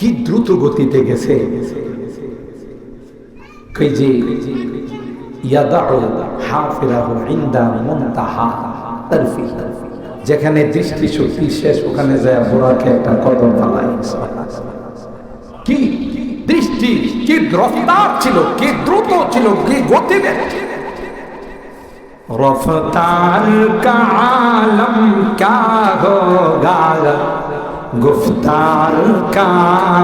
কি দ্রুত গতিতে গেছে। কই যে ইয়াদাউ হাফিরাহু ইনদা মুনতাহা তারফি, যেখানে দৃষ্টি শক্তি শেষ ওখানে যায় বোরাকে একটা কদম ফেলায়। কি দৃষ্টি, কি রফতার ছিল, কি দ্রুত ছিল, কি গতি। রফতার কা আলম ক্যা হোগা, গুফতার কা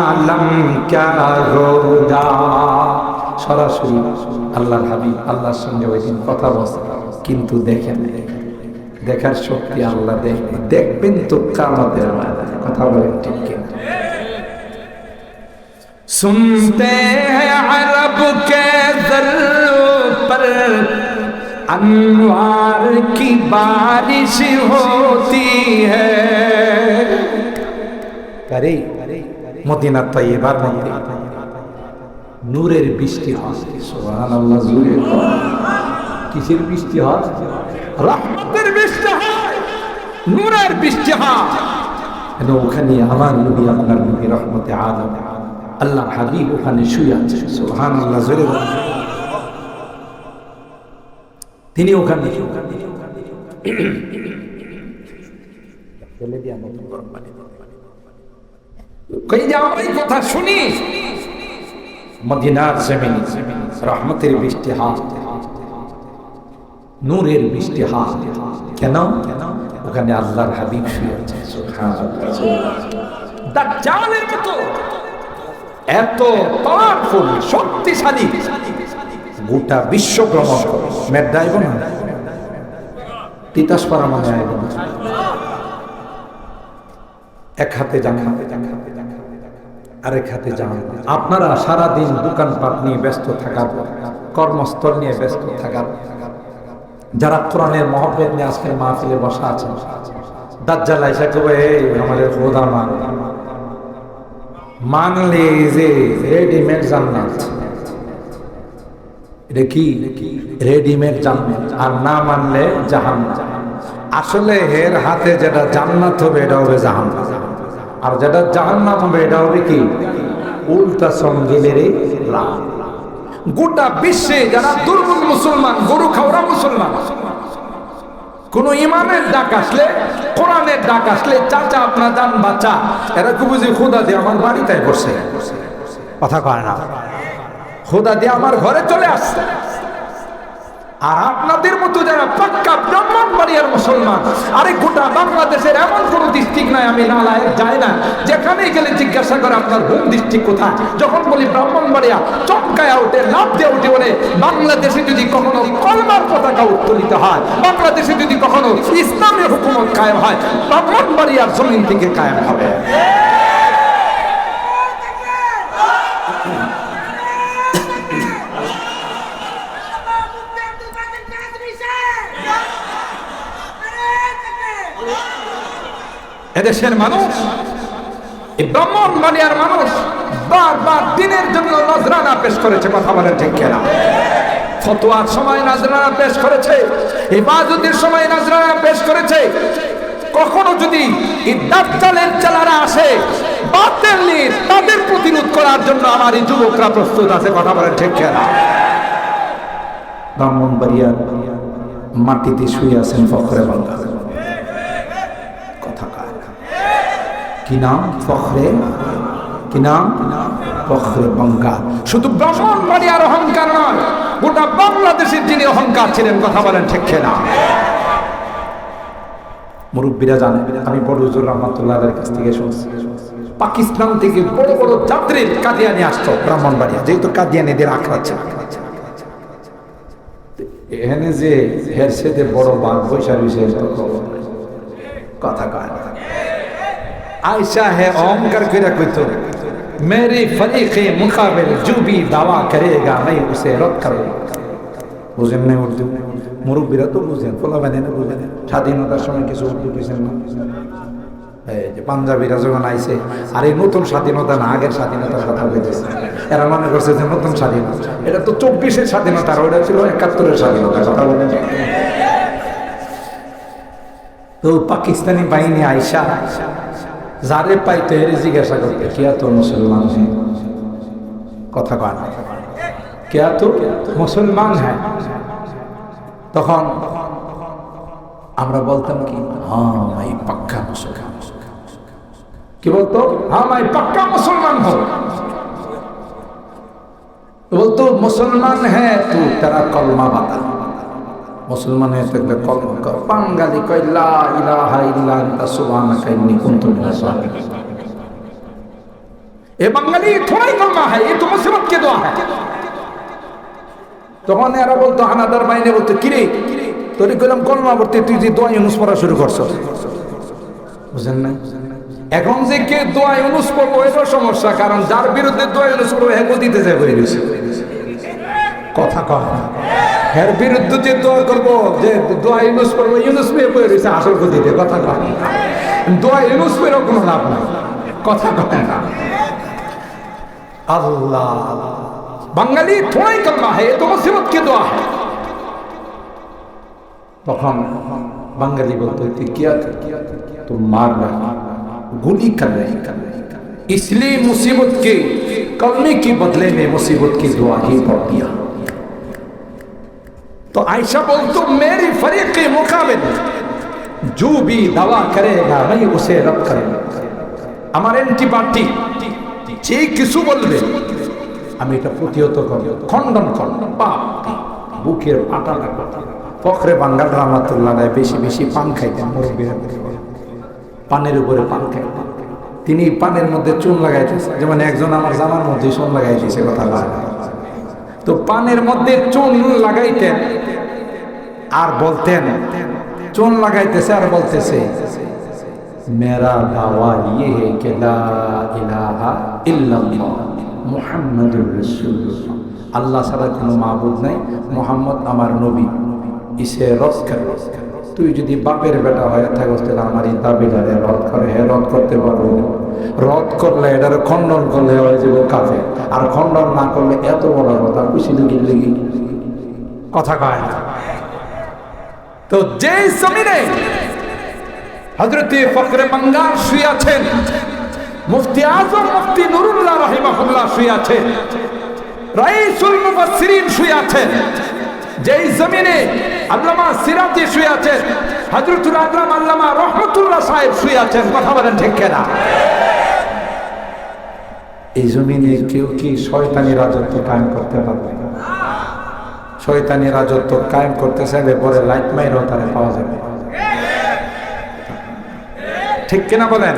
আলম ক্যা হোগা। সরাসরি আল্লাহর হাবিব আল্লাহর সঙ্গে ওই দিন কথা বলছে, কিন্তু দেখেন, দেখার শক্তি আল্লাহ দেখবেন তো কিয়ামতের ময়দানে। কথা বলেন ঠিক কিনা? सुनते हैं अरब के दर पर अनवार की बारिश होती है। अरे मदीना तय्यबार मধ্যে নূরের বৃষ্টি হয়। সুবহানাল্লাহ। জোরে কিসের বৃষ্টি হয়? রহমতের বৃষ্টি হয়, নূরের বৃষ্টি হয়। ওখানে আমার নবী, আপনার নবী রহমতে আলম আল্লাহ হাবিব ওখানে শুয়ে আছে। সুবহানাল্লাহ। জোরে বলেন। তিনি ওখানে কই যে আমার এই কথা শুনি, মদিনার জমিনে রহমতের বৃষ্টি হয়, নূরের বৃষ্টি হয়। কেন? ওখানে আল্লাহর হাবিব শুয়ে আছে। সুবহানাল্লাহ। দাজ্জালের মতো এত পাওয়ারফুল, শক্তিশালী, গোটা বিশ্ব ভ্রমণ করে মেডাইব না, তিতাস পারা মনে হয়। এক হাতে জান্নাত, আরেক হাতে জাহান্নাম। আপনারা সারাদিন দোকানপাট নিয়ে ব্যস্ত থাকার, কর্মস্থল নিয়ে ব্যস্ত থাকার, যারা কোরআনের মহব্বত নিয়ে আজকে মাহফিলে বসা আছেন, দাজ্জাল আইসা কবে আমাদের খোদা মানলে যে রেডিমেড জান্নাত, এটা কি রেডিমেড জান্নাত, আর না মানলে জাহান্নাম। আসলে এর হাতে যেটা জান্নাত হবে এটা হবে জাহান্নাম, আর যেটা জাহান্নাম হবে এটা হবে কি উল্টা সঙ্গিলের লাভ। গোটা বিশ্বে যারা দুর্বল মুসলমান, গরু খাওয়া মুসলমান, কোন ইমানের ডাক আসলে, কোরআনের ডাক আসলে, চাচা আপনার যান বাচ্চা, এরা কি বুঝি খোদা দিয়ে আমার বাড়িতে বসে কথা কয় না, খোদা দিয়ে আমার ঘরে চলে আসছে। আর আপনাদের মতো যারা পাক্কা ব্রাহ্মণবাড়িয়ার মুসলমান, আরে গোটা বাংলাদেশের এমন কোন ডিস্ট্রিক্ট নাই আমি নালায় যাই না, যেখানে গেলে জিজ্ঞাসা করে আপনার হোম ডিস্ট্রিক্ট কোথায়। যখন বলি ব্রাহ্মণবাড়িয়া, চমকায়া উঠে, লাভ দিয়ে উঠে বলে, বাংলাদেশে যদি কখনো কলমার পতাকা উত্তোলিত হয়, বাংলাদেশে যদি কখনো ইসলামের হুকুমত কায়েম হয়, ব্রাহ্মণবাড়িয়ার জমিন থেকে কায়েম হবে। এদেশের মানুষ, এই ব্রাহ্মণবাড়িয়ার মানুষ বারবার দিনের জন্য নজরানা পেশ করেছে। কথা বলেন ঠিক কিনা? ফতোয়ার সময় নজরানা পেশ করেছে, ইবাদতের সময় নজরানা পেশ করেছে। কখনো যদি এই দাজ্জালের চালারা আসে, বাতিল তাদের প্রতিরোধ করার জন্য আমার এই যুবকরা প্রস্তুত আছে। কথা বলেন ঠিক কিনা? ব্রাহ্মণবাড়িয়ার মাটিতে শুয়ে আছেন ফখরে বাংলা। কি নাম? ফখরে, কি নাম? ফখরে বাংলা। শুধু ব্রাহ্মণবাড়িয়ার অহংকার নয়, গোটা বাংলাদেশের যিনি অহংকার ছিলেন। কথা বলেন ঠিক কিনা? মুরব্বীরা জানেন, আমি বড় হুজুর রহমাতুল্লাহর কাছ থেকে শুনছি, পাকিস্তান থেকে বড় বড় যাত্রীর কাদিয়ানি আসতো ব্রাহ্মণবাড়িয়া, যেহেতু কাদিয়ানিদের আখড়া ছিল। এখানে যে হেরসেদের বড় বাঘ বৈশা কথা কয় आयशा है ओमकर किरा कइतो मेरी फरीक़े मुकाबिल जो भी दावा करेगा मैं उसे रद्द करूंगा। বুঝেন না উর্দু? মুরব্বীরা তো বুঝেন, ফলা বানেন বুঝেন। স্বাধীনতার সময় কিছু উর্দু বুঝেন না? এই যে পাঞ্জাবিরা যখন আইছে, আর এই নতুন স্বাধীনতা না, আগের স্বাধীনতার কথা বলতেছে। এরা মনে করছে যে নতুন স্বাধীনতা, এটা তো 24-এর স্বাধীনতা, আর ওটা ছিল 71-এর স্বাধীনতা। কথা বলেন। তো পাকিস্তানি বাহিনী আইসা যারে পাইতে এর জিজ্ঞাসা করতে কিয়া তো মুসলমান হ্যাঁ, কথা কয় না, কিয়া তো মুসলমান হ্যাঁ। তখন আমরা বলতাম কি, হ্যাঁ ভাই পাক্কা মুসলমান। কি বলতো? হ্যাঁ ভাই পাক্কা মুসলমান হো। বলতো মুসলমান হ্যাঁ তু তেরা কলমা বাতা, মুসলমান হয়ে থাকলে কলমা কর। বাঙালি কয় লা ইলাহা ইল্লা আনতা সুবহানাকা ইন্নী কুনতু মিনাজ জালিমিন। এ বাঙালি থোড়াই কলমা হ্যায়, এ তো মুসিবত কে দোয়া হ্যায়। তখন এরা বলতো হানাদার বাইনে বলতো কিরে তোর কইলাম কলমা পড়তে তুই যে দোয়া ইউনুস পড়া শুরু করছো, বুঝেন না? এখন যে কে দোয়া ইউনুস পড়বো এটাও সমস্যা, কারণ যার বিরুদ্ধে দোয়া ইউনুস পড়বো হ্যাঁ দিতে যায় হয়ে গেছে। কথা কয় না, এর বিরুদ্ধে যে দোয়া করবো, যে দোয়া ইউনুস পড়বো, ইউনুস পেয়ে পড়ে রয়েছে আসল গতিতে। কথা কয় না, দোয়া ইউনুস পেয়েও কোনো লাভ নাই। কথা কয় না। আল্লাহ বাঙালি থোড়াই কলমা হ্যায়, তো মুসিবত কে দোয়া হ্যায়। তখন বাঙালি বলতো কিয়া তো মার गुली कर रहे हैं, इसलिए मुसीबत के कलमे के बदले में मुसीबत की दुआ ही पढ़ दिया। तो आयशा बोल तो मेरी फरीक के मुकाबिल जो भी दवा करेगा मैं उसे रद्द करेगा। আমার অ্যান্টিবায়োটিক যে কিছু বলবে আমি এটা প্রতিহত করব, খণ্ডন করব। পাপ বুকের পাটা লাগবে। ফখরে বাঙ্গাল রহমাতুল্লাহ বেশি বেশি পান খাইতেন, মুরব্বীরা পানের উপরে পান খাইতেন। তিনি পানের মধ্যে চুন লাগাইতেছে, যেমন একজন আমার জামার মধ্যে চুন লাগাইতেছে, কথা বলে। তো পানের মধ্যে চুন লাগাইতেন আর বলতেন, চুন লাগাইতেছে আর বলতেছে মেরা দাওয়া ইয়ে হে কে লা ইলাহা ইল্লাল্লাহ মুহাম্মাদুর রাসূলুল্লাহ, আল্লাহ ছাড়া কোনো মাবুদ নাই, মুহাম্মদ আমার নবী, ইসে রদ কর। তুই যদি বাপের বেটা হয়ে থাকস তাহলে আমার এই দাবিটারে রদ করে, হে রদ করতে পারবো। রদ করলে এটার খণ্ডন করলে হয়ে যাবে কাফের, আর খণ্ডন না করলে এত বড় কথা খুশি লেগে কথা কয় না। তো যে জমিনে হযরত ফখরে বাঙ্গাল শুয়ে আছেন, মুফতি আজম মুফতি নুরুল্লাহ রাহিমাহুল্লাহ শুয়ে আছেন, রাইসুল মুফাসসিরিন শুয়ে আছেন, যেই জমিনে আল্লামা সিরাজি শুয়ে আছেন, হযরতুল আজম আল্লামা রহমাতুল্লাহ সাহেব শুয়ে আছেন, কথা বলেন ঠিক কিনা? এই জমিনে কেউ কি শয়তানি রাজত্ব কায়েম করতে পারবে? শয়তানি রাজত্ব কায়েম করতে চাইলে পরে লাইট মাইরও তারে পাওয়া যাবে, ঠিক কিনা বলেন?